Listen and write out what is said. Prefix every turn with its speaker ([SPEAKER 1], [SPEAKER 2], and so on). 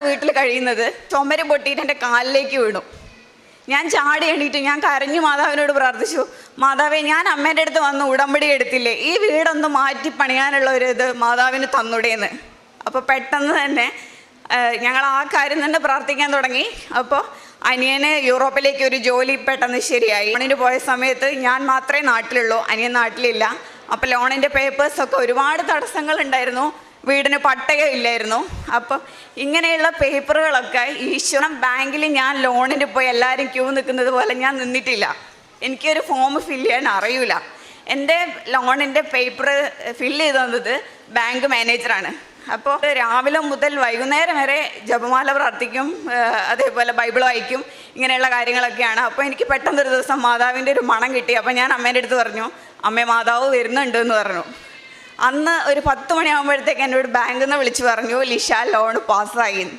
[SPEAKER 1] വീട്ടിൽ കഴിയുന്നത് ചുമര് പൊട്ടിയിട്ട് എൻ്റെ കാലിലേക്ക് വീണു. ഞാൻ ചാടി എണീറ്റ് ഞാൻ കരഞ്ഞു മാതാവിനോട് പ്രാർത്ഥിച്ചു, മാതാവേ, ഞാൻ അമ്മേൻ്റെ അടുത്ത് വന്ന് ഉടമ്പടി എടുത്തില്ലേ, ഈ വീടൊന്ന് മാറ്റി പണിയാനുള്ള ഒരു ഇത് മാതാവിന് തന്നൂടേന്ന്. അപ്പോൾ പെട്ടെന്ന് തന്നെ ഞങ്ങൾ ആ കാര്യം തന്നെ പ്രാർത്ഥിക്കാൻ തുടങ്ങി. അപ്പോൾ അനിയന് യൂറോപ്പിലേക്ക് ഒരു ജോലി പെട്ടെന്ന് ശരിയായി. ലോണിന് പോയ സമയത്ത് ഞാൻ മാത്രമേ നാട്ടിലുള്ളൂ, അനിയൻ നാട്ടിലില്ല. അപ്പോൾ ലോണിൻ്റെ പേപ്പേഴ്സൊക്കെ ഒരുപാട് തടസ്സങ്ങളുണ്ടായിരുന്നു, വീടിന് പട്ടയമില്ലായിരുന്നു. അപ്പം ഇങ്ങനെയുള്ള പേപ്പറുകളൊക്കെ ഈശ്വരൻ ബാങ്കിൽ ഞാൻ ലോണിന് പോയി എല്ലാവരും ക്യൂ നിൽക്കുന്നത് പോലെ ഞാൻ നിന്നിട്ടില്ല. എനിക്കൊരു ഫോം ഫില്ല് ചെയ്യാൻ അറിയില്ല. എൻ്റെ ലോണിൻ്റെ പേപ്പർ ഫില്ല് ചെയ്ത് തന്നത് ബാങ്ക് മാനേജറാണ്. അപ്പോൾ രാവിലെ മുതൽ വൈകുന്നേരം വരെ ജപമാല പ്രാർത്ഥിക്കും, അതേപോലെ ബൈബിൾ വായിക്കും, ഇങ്ങനെയുള്ള കാര്യങ്ങളൊക്കെയാണ്. അപ്പോൾ എനിക്ക് പെട്ടെന്നൊരു ദിവസം മാതാവിൻ്റെ ഒരു മണം കിട്ടി. അപ്പോൾ ഞാൻ അമ്മേൻ്റെ അടുത്ത് പറഞ്ഞു, അമ്മേ, മാതാവ് വരുന്നുണ്ട് എന്ന് പറഞ്ഞു. അന്ന് ഒരു 10 മണിയാകുമ്പോഴത്തേക്ക് എന്നോട് ബാങ്കിൽ നിന്ന് വിളിച്ച് പറഞ്ഞു, ലിഷ ലോൺ പാസ്സായി.